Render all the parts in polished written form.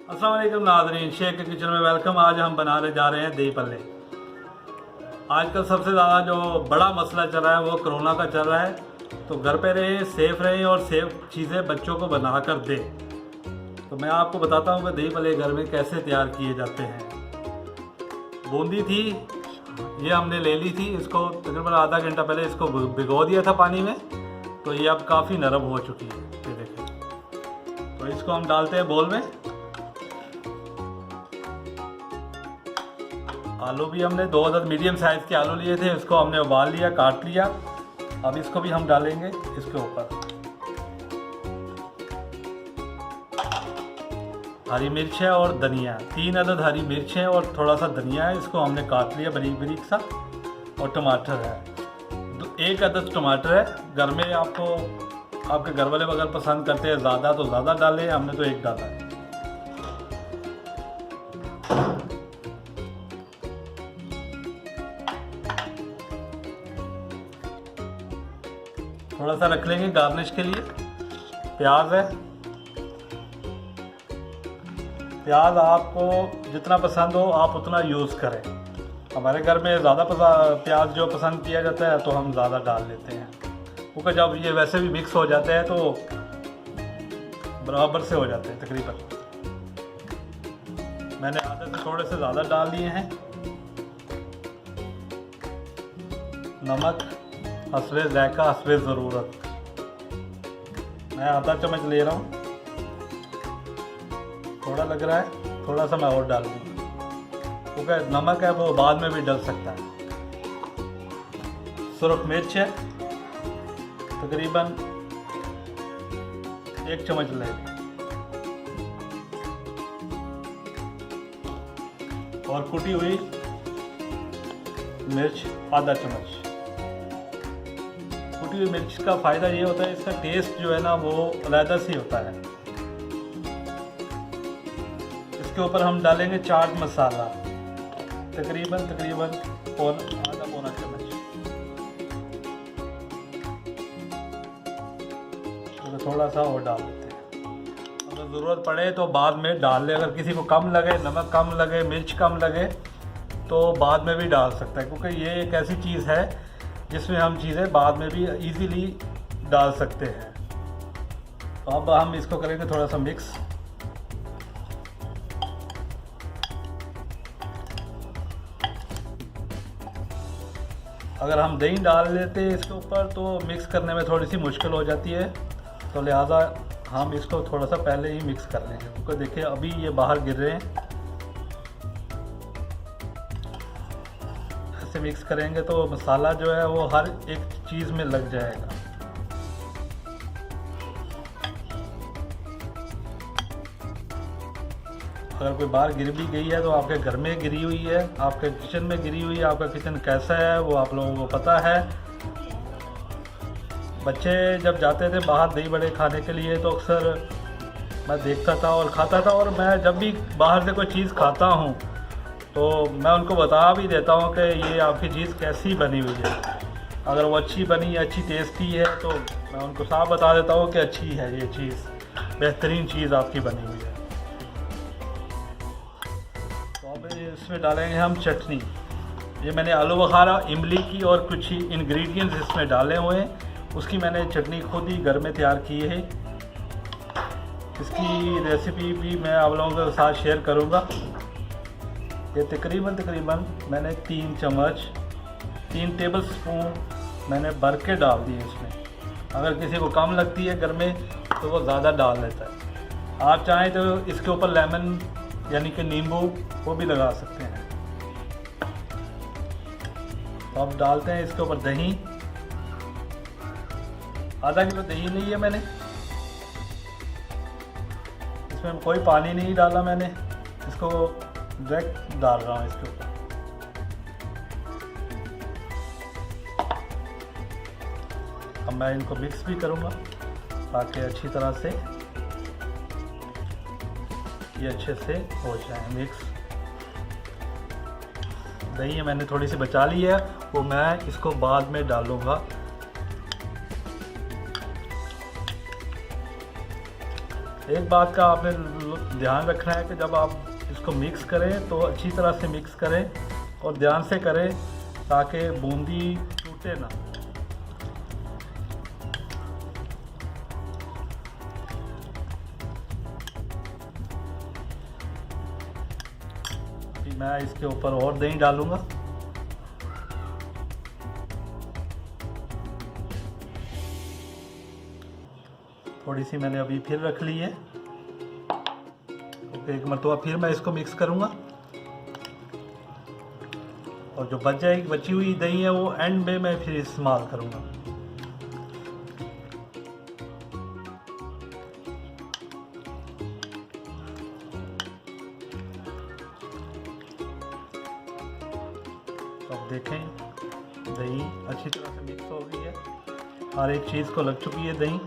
अस्सलाम वालेकुम नाज़रीन, शेख के किचन में वेलकम। आज हम बनाने जा रहे हैं दही पल्ले। आजकल सबसे ज़्यादा जो बड़ा मसला चल रहा है वो कोरोना का चल रहा है, तो घर पे रहें, सेफ़ रहें और सेफ़ चीज़ें बच्चों को बना कर दें। तो मैं आपको बताता हूँ कि दही पल्ले घर में कैसे तैयार किए जाते हैं। बूंदी थी, ये हमने ले ली थी, इसको तकरीबन आधा घंटा पहले इसको भिगो दिया था पानी में, तो ये अब काफ़ी नरम हो चुकी है। ये देखें, तो इसको हम डालते हैं बोल में। आलू भी हमने 2 अदद मीडियम साइज़ के आलू लिए थे, इसको हमने उबाल लिया, काट लिया। अब इसको भी हम डालेंगे इसके ऊपर। हरी मिर्च है और धनिया, 3 अदद हरी मिर्च है और थोड़ा सा धनिया है, इसको हमने काट लिया बारीक बारीक सा। और टमाटर है, 1 अदद टमाटर है। घर में आपको आपके घर वाले अगर पसंद करते हैं ज़्यादा तो ज़्यादा डालें, हमने तो 1 डाला है। थोड़ा सा रख लेंगे गार्निश के लिए। प्याज है, प्याज आपको जितना पसंद हो आप उतना यूज़ करें। हमारे घर में ज़्यादा प्याज जो पसंद किया जाता है तो हम ज़्यादा डाल लेते हैं, क्योंकि जब ये वैसे भी मिक्स हो जाते हैं तो बराबर से हो जाते हैं तकरीबन। मैंने आधे से थोड़े से ज़्यादा डाल दिए हैं। नमक हस्बे ज़ायका हस्बे ज़रूरत, मैं आधा चम्मच ले रहा हूँ। थोड़ा लग रहा है, थोड़ा सा मैं और डाल दूँगा, क्योंकि नमक है वो बाद में भी डल सकता है। सुरख मिर्च है, तकरीबन 1 चम्मच ले लें। और कुटी हुई मिर्च आधा चम्मच। कुटी हुई मिर्च का फ़ायदा ये होता है, इसका टेस्ट जो है ना वो अलग से होता है। इसके ऊपर हम डालेंगे चाट मसाला, तकरीबन आधा पौना चम्मच। तो थोड़ा सा और डाल देते हैं, अगर ज़रूरत पड़े तो बाद में डाल ले। अगर किसी को कम लगे, नमक कम लगे, मिर्च कम लगे तो बाद में भी डाल सकता है, क्योंकि ये एक ऐसी चीज़ है जिसमें हम चीज़ें बाद में भी इजीली डाल सकते हैं। तो अब हम इसको करेंगे थोड़ा सा मिक्स। अगर हम दही डाल लेते हैं इसके ऊपर तो मिक्स करने में थोड़ी सी मुश्किल हो जाती है, तो लिहाजा हम इसको थोड़ा सा पहले ही मिक्स कर लेंगे, क्योंकि देखिए अभी ये बाहर गिर रहे हैं। ऐसे मिक्स करेंगे तो मसाला जो है वो हर एक चीज़ में लग जाएगा। अगर कोई बाहर गिर भी गई है तो आपके घर में गिरी हुई है, आपके किचन में गिरी हुई है। आपका किचन कैसा है वो आप लोगों को पता है। बच्चे जब जाते थे बाहर दही बड़े खाने के लिए तो अक्सर मैं देखता था और खाता था, और मैं जब भी बाहर से कोई चीज़ खाता हूँ तो मैं उनको बता भी देता हूँ कि ये आपकी चीज़ कैसी बनी हुई है। अगर वो अच्छी बनी, अच्छी टेस्टी है तो मैं उनको साफ बता देता हूँ कि अच्छी है ये चीज़, बेहतरीन चीज़ आपकी बनी हुई है। तो अब इसमें डालेंगे हम चटनी। ये मैंने आलू बुखारा, इमली की और कुछ ही इंग्रेडिएंट्स इसमें डाले हुए हैं। उसकी मैंने चटनी खुद ही घर में तैयार की है। इसकी रेसिपी भी मैं आप लोगों के साथ शेयर करूँगा। ये तकरीबन मैंने 3 टेबल स्पून मैंने भर के डाल दिए इसमें। अगर किसी को कम लगती है घर में तो वो ज़्यादा डाल लेता है। आप चाहें तो इसके ऊपर लेमन यानी कि नींबू वो भी लगा सकते हैं। तो अब डालते हैं इसके ऊपर दही। आधा किलो दही ली है मैंने, इसमें कोई पानी नहीं डाला मैंने, इसको डायरेक्ट डाल रहा हूँ इसके ऊपर। अब मैं इनको मिक्स भी करूँगा ताकि अच्छी तरह से ये अच्छे से हो जाए मिक्स। दही मैंने थोड़ी सी बचा ली है, वो मैं इसको बाद में डालूँगा। एक बात का आपने ध्यान रखना है कि जब आप इसको मिक्स करें तो अच्छी तरह से मिक्स करें और ध्यान से करें ताकि बूंदी टूटे ना। अभी मैं इसके ऊपर और दही डालूंगा। थोड़ी सी मैंने अभी फिर रख ली है। एक मरतबा फिर मैं इसको मिक्स करूंगा और जो बची हुई दही है वो एंड में मैं फिर इस्तेमाल करूंगा। तो अब देखें दही अच्छी तरह से मिक्स हो गई है, हर एक चीज़ को लग चुकी है दही।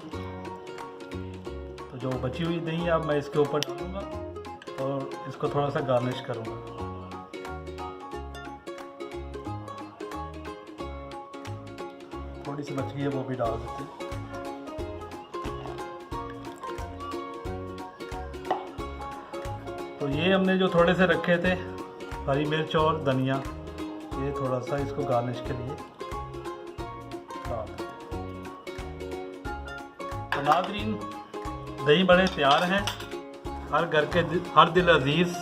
तो जो बची हुई दही अब मैं इसके ऊपर डालूंगा और इसको थोड़ा सा गार्निश करूंगा। थोड़ी सी बच गई है वो भी डाल देते हैं। तो ये हमने जो थोड़े से रखे थे हरी मिर्च और धनिया, ये थोड़ा सा इसको गार्निश के लिए डाल देते हैं। तो नाज़रीन दही बड़े तैयार हैं, हर घर के हर दिल अजीज़।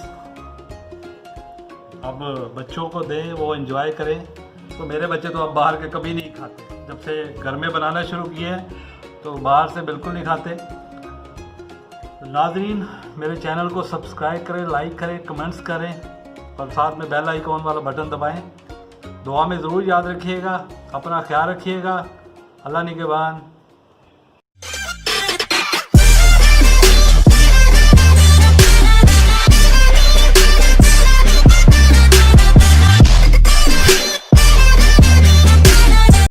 अब बच्चों को दें, वो एंजॉय करें। तो मेरे बच्चे तो अब बाहर के कभी नहीं खाते, जब से घर में बनाना शुरू किए तो बाहर से बिल्कुल नहीं खाते। तो नाज़रीन मेरे चैनल को सब्सक्राइब करें, लाइक करें, कमेंट्स करें और साथ में बेल आइकॉन वाला बटन दबाएं। दुआ में ज़रूर याद रखिएगा, अपना ख्याल रखिएगा। अल्लाह निगहबान।